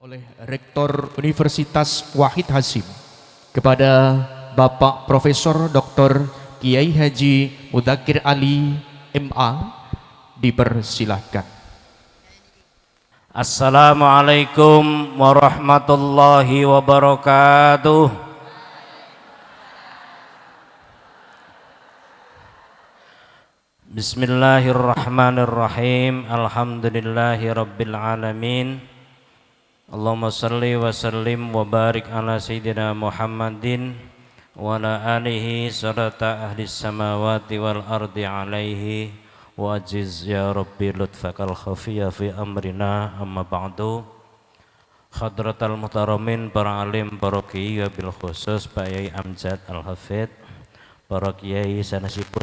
oleh Rektor Universitas Wahid Hasim kepada Bapak Profesor Dr. Kiai Haji Mudzakkir Ali MA dipersilahkan. Assalamualaikum warahmatullahi wabarakatuh. Bismillahirrahmanirrahim. Alhamdulillahi rabbil alamin. Allahumma salli wa sallim wa barik ala sayyidina Muhammadin wa ala alihi salata ahli samawati wal ardi alaihi wa ajiz ya rabbi lutfakal khafiyya fi amrina amma ba'du. Hadratal muhtaramin, para alim, para kiai, bil khusus Pak Yai Amjad Al-Hafidh, para kiai sanesipun,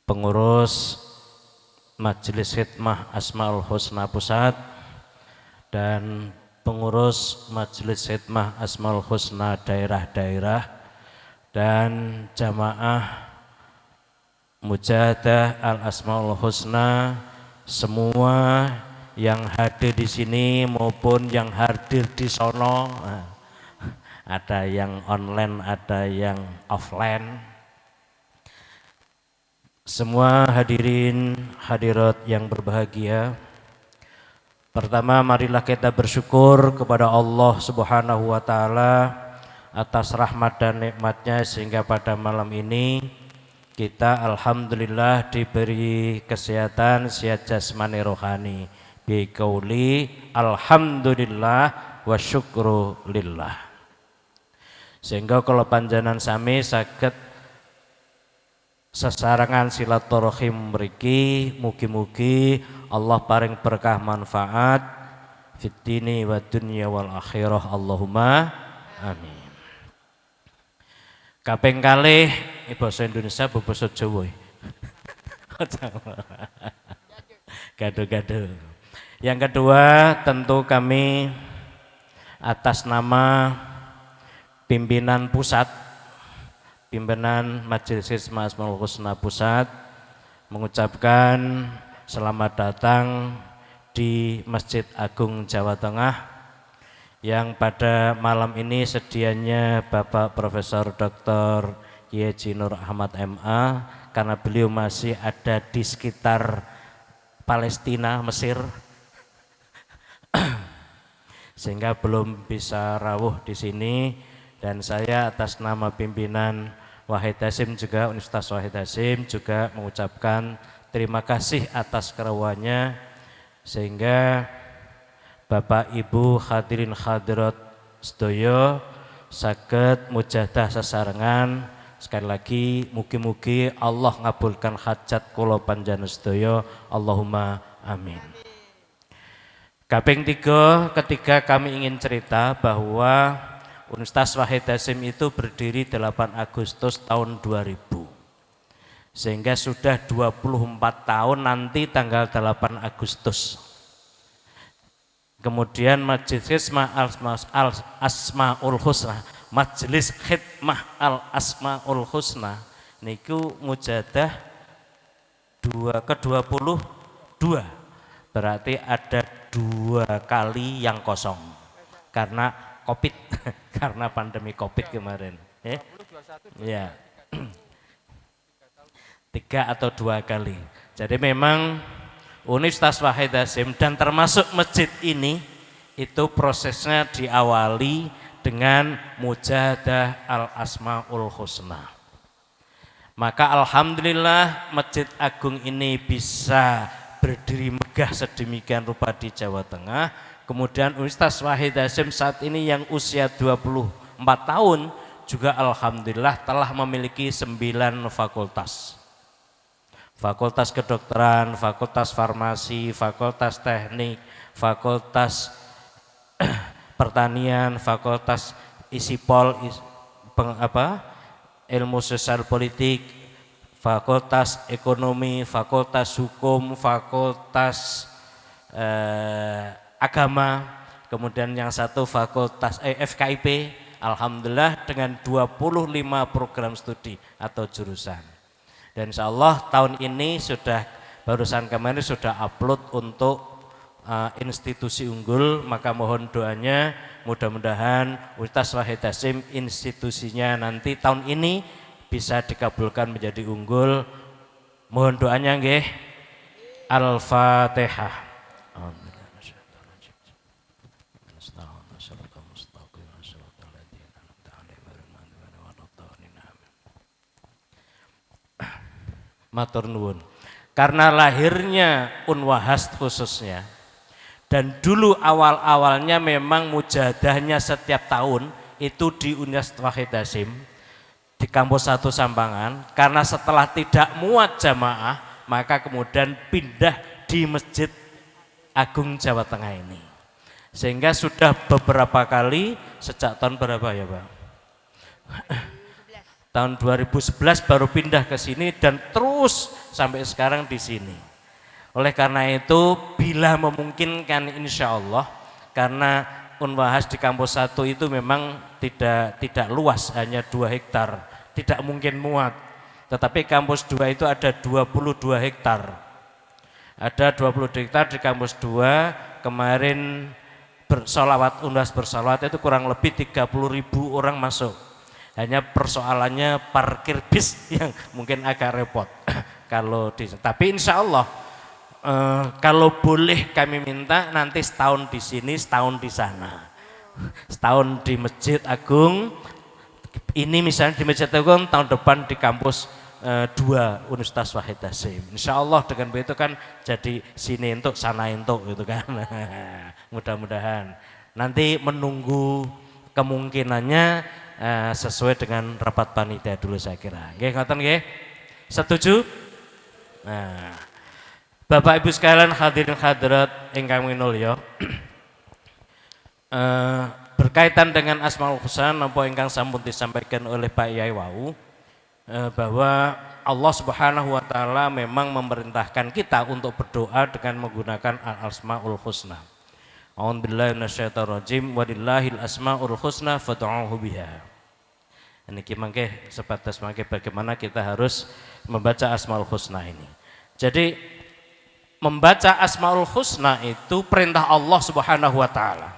pengurus Majelis Khidmah Asmaul Husna Pusat dan pengurus Majelis Khidmah Asmaul Husna daerah-daerah dan jamaah Mujahadah Al Asmaul Husna, semua yang hadir di sini maupun yang hadir di sono, ada yang online, ada yang offline. Semua hadirin hadirat yang berbahagia, pertama marilah kita bersyukur kepada Allah Subhanahu wa Ta'ala atas rahmat dan nikmatnya sehingga pada malam ini kita alhamdulillah diberi kesehatan sehat jasmani rohani. Biqauli alhamdulillah wa syukru lillah. Sehingga kalau panjenengan sami saged sesarangan silaturahim mriki, mugi-mugi Allah paring berkah manfaat fid dini wa dunya wal akhirah, Allahumma amin. Kaping kalih basa Indonesia basa Jawa. Gaduh-gaduh. Yang kedua, tentu kami atas nama pimpinan pusat, pimpinan Majelis Khidmah Asmaul Husna Pusat mengucapkan selamat datang di Masjid Agung Jawa Tengah yang pada malam ini sedianya Bapak Profesor Dr. Kiai Haji Nur Ahmad MA, karena beliau masih ada di sekitar Palestina, Mesir, sehingga belum bisa rawuh di sini. Dan saya atas nama pimpinan Wahid Hasim juga, Universitas Wahid Hasim juga mengucapkan terima kasih atas kerawuannya, sehingga Bapak Ibu hadirin hadirat sedaya saged mujahadah sesarengan. Sekali lagi mugi-mugi Allah ngabulkan hajat kula panjenengan sedaya, Allahumma amin. Kaping 3, ketika kami ingin cerita bahwa Universitas Wahid Hasim itu berdiri 8 Agustus tahun 2000, sehingga sudah 24 tahun nanti tanggal 8 Agustus. Kemudian Majelis Khidmah Al Asmaul Husna, Majelis Khidmah Al Asmaul Husna niku mujahadah ke-22, berarti ada 2 kali yang kosong karena Covid, karena pandemi Covid kemarin. Ya. 3 atau 2 kali. Jadi memang Universitas Wahid Hasim dan termasuk masjid ini itu prosesnya diawali dengan mujahadah Al Asmaul Husna. Maka alhamdulillah Masjid Agung ini bisa berdiri megah sedemikian rupa di Jawa Tengah. Kemudian Universitas Wahid Hasim saat ini yang usia 24 tahun juga alhamdulillah telah memiliki 9 fakultas. Fakultas kedokteran, fakultas farmasi, fakultas teknik, fakultas pertanian, fakultas isipol, ilmu sosial politik, fakultas ekonomi, fakultas hukum, fakultas agama, kemudian yang satu fakultas FKIP, alhamdulillah dengan 25 program studi atau jurusan. Dan insya Allah tahun ini sudah barusan kemarin sudah upload untuk institusi unggul, maka mohon doanya mudah-mudahan Universitas Wahid Hasim institusinya nanti tahun ini bisa dikabulkan menjadi unggul. Mohon doanya nggih. Al-Fatihah. Matur nuwun. Karena lahirnya Unwahas khususnya, dan dulu awal-awalnya memang mujadahnya setiap tahun itu di Universitas Wahid Hasim di kampus 1 Sampangan, karena setelah tidak muat jamaah maka kemudian pindah di Masjid Agung Jawa Tengah ini, sehingga sudah beberapa kali sejak tahun berapa ya Pak? Tahun 2011 baru pindah ke sini dan terus sampai sekarang di sini. Oleh karena itu bila memungkinkan insya Allah, karena Unwahas di kampus 1 itu memang tidak luas, hanya 2 hektar, tidak mungkin muat. Tetapi kampus 2 itu ada 22 hektar. Ada 20 hektar di kampus 2, kemarin bersolawat, Unwahas bersolawat itu kurang lebih 30.000 orang masuk. Hanya persoalannya parkir bis yang mungkin agak repot kalau tapi insya Allah kalau boleh kami minta nanti setahun di sini, setahun di sana, setahun di Masjid Agung ini, misalnya di Masjid Agung, tahun depan di kampus 2 Universitas Wahid Hasim. Insya Allah dengan begitu kan jadi sini untuk sana untuk gitu kan. Mudah-mudahan nanti menunggu kemungkinannya sesuai dengan rapat panitia dulu saya kira. Nggih ngoten nggih? Setuju? Nah, Bapak Ibu sekalian hadirin hadirat ingkang minulya, berkaitan dengan Asmaul Husna napa ingkang sampun disampaikan oleh Pak Yai wau, bahwa Allah Subhanahu wa taala memang memerintahkan kita untuk berdoa dengan menggunakan Al-Asmaul Husna. A'udzubillahi minasyaitonirrajim, walillahil asmaul husna fad'uuhu biha. Ini mangke sebatas mangke bagaimana kita harus membaca Asmaul Husna ini. Jadi membaca Asmaul Husna itu perintah Allah Subhanahu wa taala.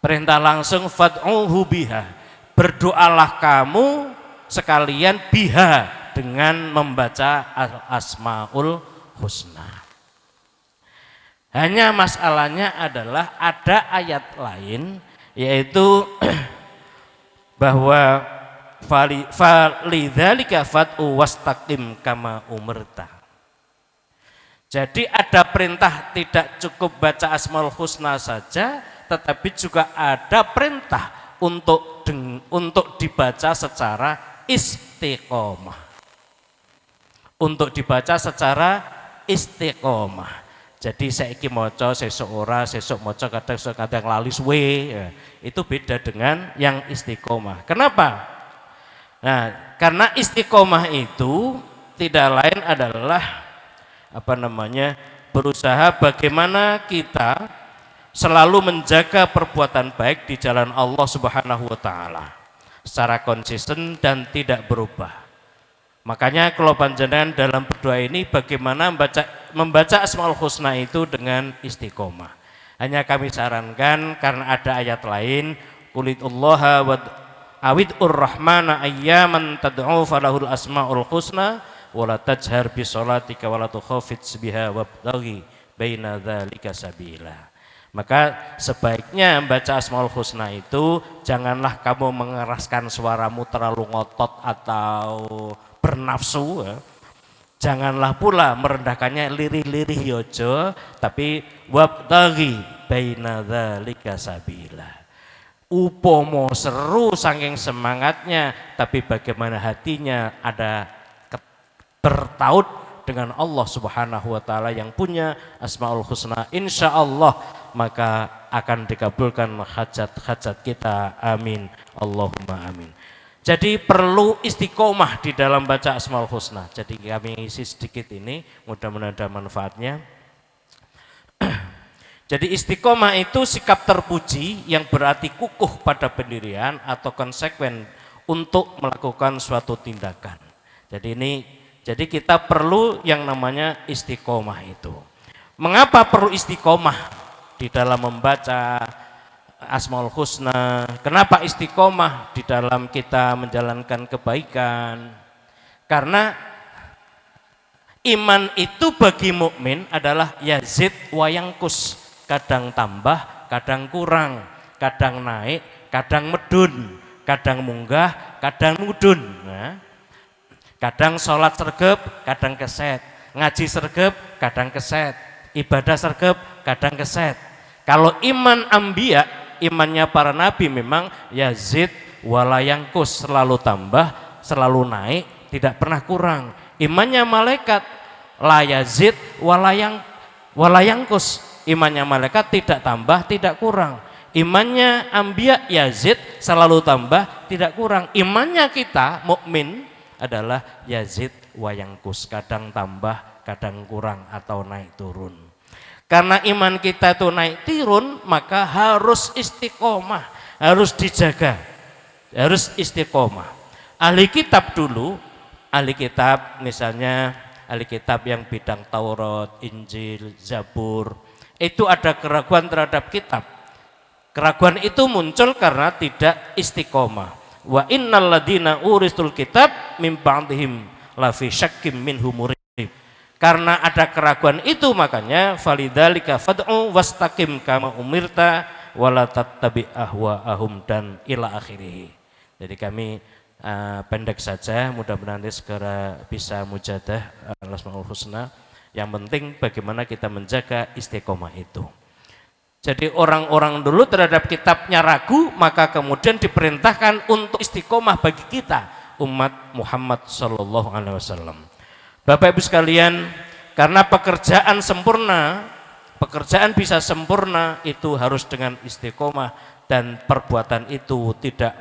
Perintah langsung fad'uuhu biha. Berdoalah kamu sekalian biha dengan membaca Asmaul Husna. Hanya masalahnya adalah ada ayat lain yaitu bahwa falidzalika fad'u wastaqim kama umirta. Jadi ada perintah tidak cukup baca Asmaul Husna saja, tetapi juga ada perintah untuk dibaca secara istiqomah. Untuk dibaca secara istiqomah. Jadi saiki maca sesuk ora, sesuk maca kadang lali suwe, ya. Itu beda dengan yang istiqomah. Kenapa? Nah, karena istiqomah itu tidak lain adalah berusaha bagaimana kita selalu menjaga perbuatan baik di jalan Allah Subhanahu wa taala secara konsisten dan tidak berubah. Makanya kalau panjenengan dalam berdoa ini bagaimana membaca Asmaul Husna itu dengan istiqomah. Hanya kami sarankan karena ada ayat lain, qulitullaha wa awidur rahmana ayyaman tad'u falahul asmaul husna wa la tajhar bi sholatika wa la tukhafit biha wabtaghi baina dzalika sabila. Maka sebaiknya membaca Asmaul Husna itu janganlah kamu mengeraskan suaramu terlalu ngotot atau bernafsu, ya. Janganlah pula merendahkannya lirih-lirih yojo, tapi wabtaghi baina dzalika sabila. Upomo seru saking semangatnya, tapi bagaimana hatinya ada bertaut dengan Allah Subhanahu wa taala yang punya Asmaul Husna. Insya Allah maka akan dikabulkan hajat-hajat kita. Amin. Allahumma amin. Jadi perlu istiqomah di dalam baca Asmaul Husna. Jadi kami isi sedikit ini, mudah-mudahan ada manfaatnya. Jadi istiqomah itu sikap terpuji yang berarti kukuh pada pendirian atau konsekuen untuk melakukan suatu tindakan. Jadi ini Jadi kita perlu yang namanya istiqomah itu. Mengapa perlu istiqomah di dalam membaca Asmaul Husna? Kenapa istiqomah di dalam kita menjalankan kebaikan? Karena iman itu bagi mukmin adalah yazid wa yangkus, kadang tambah, kadang kurang, kadang naik, kadang medun, kadang munggah, kadang mudun. Nah, kadang sholat sergep, kadang keset, ngaji sergep, kadang keset, ibadah sergep, kadang keset. Kalau iman ambiya, imannya para nabi memang yazid walayangkus, selalu tambah, selalu naik, tidak pernah kurang. Imannya malaikat la yazid walayangkus, imannya malaikat tidak tambah, tidak kurang. Imannya ambiya yazid, selalu tambah, tidak kurang. Imannya kita mukmin adalah yazid wayangkus, kadang tambah, kadang kurang atau naik turun. Karena iman kita itu naik turun, maka harus istiqomah, harus dijaga, harus istiqomah. Ahli kitab dulu, ahli kitab misalnya ahli kitab yang bidang Taurat, Injil, Zabur, itu ada keraguan terhadap kitab. Keraguan itu muncul karena tidak istiqomah. Wa innal ladina urisul kitab mim ba'dihim la fi syakkim minhu murib. Karena ada keraguan itu, makanya falidzalika fad'u wastaqim kama umirta wala tattabi ahwaahum dan ila akhirih. Jadi kami pendek saja, mudah-mudahan segera bisa mujadah Asmaul Husna. Yang penting bagaimana kita menjaga istiqomah itu. Jadi orang-orang dulu terhadap kitabnya ragu, maka kemudian diperintahkan untuk istiqomah bagi kita umat Muhammad sallallahu alaihi wasallam. Bapak Ibu sekalian, karena pekerjaan sempurna, pekerjaan bisa sempurna itu harus dengan istiqomah dan perbuatan itu tidak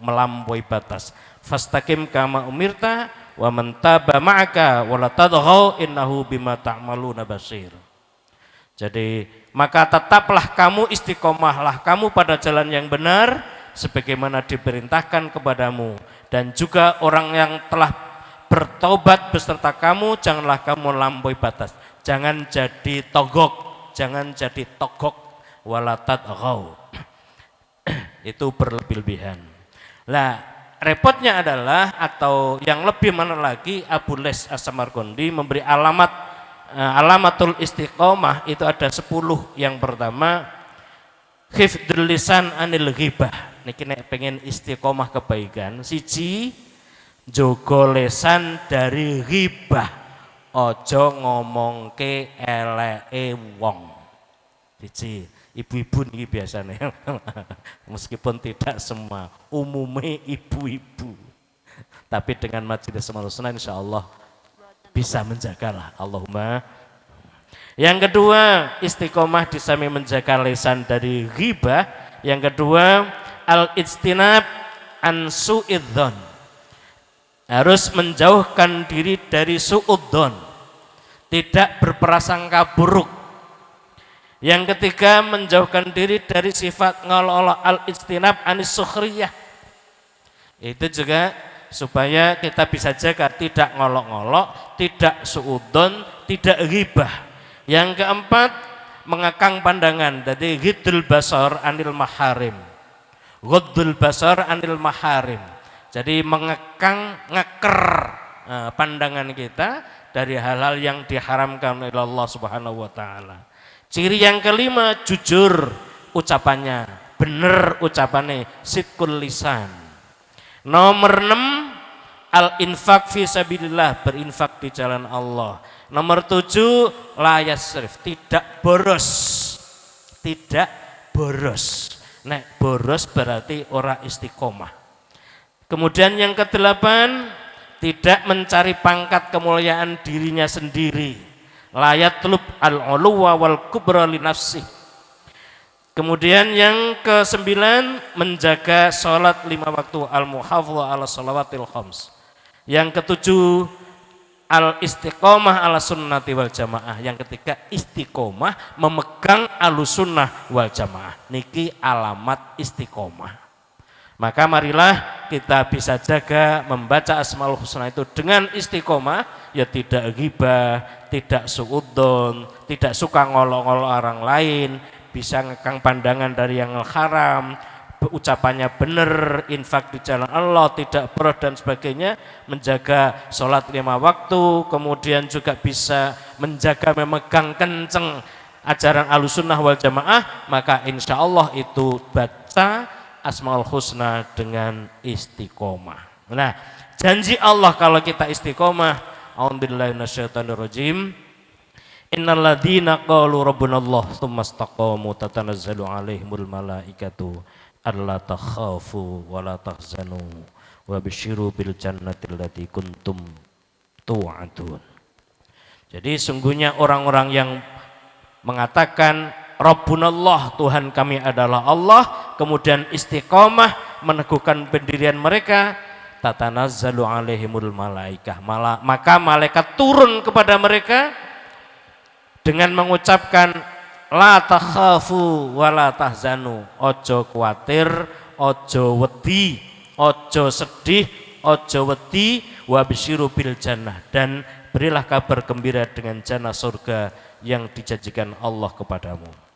melampaui batas. Fastaqim kama umirta wa man taba ma'aka wa la tadghaw innahu bima ta'maluna basir. Jadi maka tetaplah kamu, istiqomahlah kamu pada jalan yang benar sebagaimana diperintahkan kepadamu, dan juga orang yang telah bertobat beserta kamu janganlah kamu melampaui batas, jangan jadi togok, jangan jadi togok, wala tadghaw. Itu berlebih-lebihan. Lah repotnya adalah, atau yang lebih mana lagi, Abu Les As-Samarqandi memberi alamatul istiqomah itu ada 10. Yang pertama, hifdzul lisan anil ghibah. Niki nek pengen istiqomah kebaikan, siji jogo lesan dari ghibah, ojo ngomongke eleke wong. Siji, ibu-ibu niki biasanya meskipun tidak semua, umumnya ibu-ibu, tapi dengan majelis Asmaul Husna insyaallah bisa menjagalah. Allahumma. Yang kedua, istiqomah di samping menjaga lisan dari ghibah, yang kedua al-ijtinab an su'idzon, harus menjauhkan diri dari su'udzon, tidak berprasangka buruk. Yang ketiga, menjauhkan diri dari sifat ngolok-olok, al-ijtinab anis sukhriyah. Itu juga supaya kita bisa jaga tidak ngolok-ngolok, tidak su'udzon, tidak ghibah. Yang keempat, mengekang pandangan, jadi ghiddul basar anil maharim. Ghiddul basar anil maharim. Jadi mengekang, ngeker pandangan kita dari hal-hal yang diharamkan oleh Allah Subhanahu wa taala. Ciri yang kelima, jujur ucapannya, benar ucapannya, sidqul lisan. Nomor 6, al-infaq fi sabilillah, berinfak di jalan Allah. Nomor 7, la yasrif, tidak boros. Tidak boros. Nek boros berarti ora istiqomah. Kemudian yang ke-8, tidak mencari pangkat kemuliaan dirinya sendiri. La yatlub al-uluwa wal kubra li nafsih. Kemudian yang ke-9, menjaga sholat 5 waktu, al-muhafadzah ala shalawatil khams. Yang ke-7, al-istiqomah ala sunnati wal jamaah. Yang ketiga, istiqomah memegang alusunnah wal jamaah. Niki alamat istiqomah. Maka marilah kita bisa jaga membaca Asmaul Husna itu dengan istiqomah, ya tidak ghibah, tidak suudzon, tidak suka ngolok-ngolok orang lain, bisa ngekang pandangan dari yang haram, ucapannya benar, infak di jalan Allah, tidak boros dan sebagainya, menjaga sholat 5 waktu, kemudian juga bisa menjaga memegang kenceng ajaran Ahlussunnah wal Jamaah, maka insya Allah itu baca Asmaul Husna dengan istiqomah. Nah, janji Allah kalau kita istiqomah, a'udzubillahi minasyaitonirrajim, innal ladzina qalu rabbunallah tsumma istaqamu tatanazzalu alaihimul malaikatu alla takhafu wa la tahzanu wa basyiru bil jannati allati kuntum tu'adun. Jadi sungguhnya orang-orang yang mengatakan Rabbunallah, Tuhan kami adalah Allah, kemudian istiqomah meneguhkan pendirian mereka, tatanazzalu alaihimul malaikah, maka malaikat turun kepada mereka dengan mengucapkan la takhafu wa la tahzanu, ojo kuatir, ojo wedi, ojo sedih, ojo wedi, wa bisyiru bil jannah, dan berilah kabar gembira dengan jannah surga yang dijanjikan Allah kepadamu.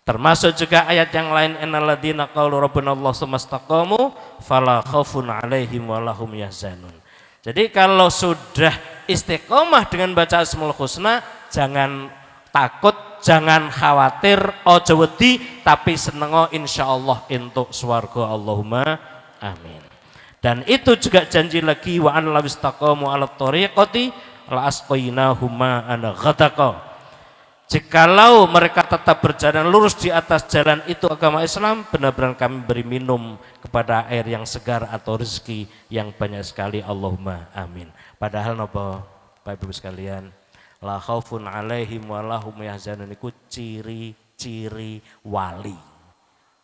Termasuk juga ayat yang lain, innalladzina qalu rabbunallah tsumma istaqamu fala khaufun 'alaihim wa lahum yahzanun. Jadi kalau sudah istiqomah dengan baca Asmaul Husna, jangan takut, jangan khawatir, ojo wedi, tapi senengo insyaallah entuk swarga, Allahumma amin. Dan itu juga janji lagi, wa an law istaqamu 'ala thariqati la asqainahum ma'an ghadaqa. Jikalau mereka tetap berjalan lurus di atas jalan itu agama Islam, benar-benar kami beri minum kepada air yang segar atau rezeki yang banyak sekali, Allahumma amin. Padahal napa Bapak Ibu sekalian, la khaufun alaihim wa lahum yahzanun iku ciri-ciri wali.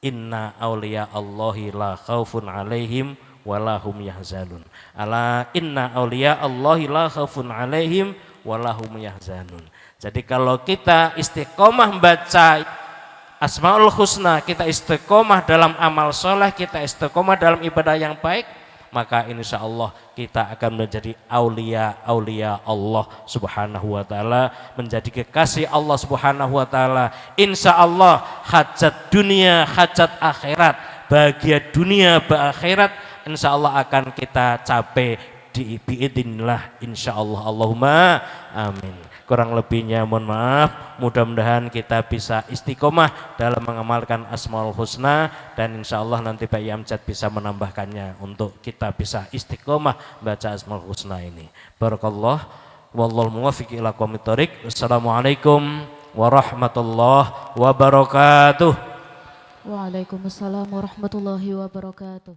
Inna auliya Allahi la khaufun alaihim wa lahum yahzanun. Ala inna auliya Allahi la khaufun alaihim wa lahum yahzanun. Jadi kalau kita istiqomah membaca Asmaul Husna, kita istiqomah dalam amal soleh, kita istiqomah dalam ibadah yang baik, maka insya Allah kita akan menjadi aulia Allah subhanahu wa ta'ala, menjadi kekasih Allah subhanahu wa ta'ala. Insya Allah hajat dunia, hajat akhirat, bahagia dunia, bahagia akhirat, insya Allah akan kita capai di biidznillah insya Allah, Allahumma amin. Kurang lebihnya mohon maaf, mudah-mudahan kita bisa istiqomah dalam mengamalkan Asmaul Husna, dan insya Allah nanti Pak Yamjad bisa menambahkannya untuk kita bisa istiqomah baca Asmaul Husna ini. Barakallah, wallahu muwaffiq ila aqwamit thoriq. Assalamualaikum warahmatullahi wabarakatuh. Waalaikumsalam warahmatullahi wabarakatuh.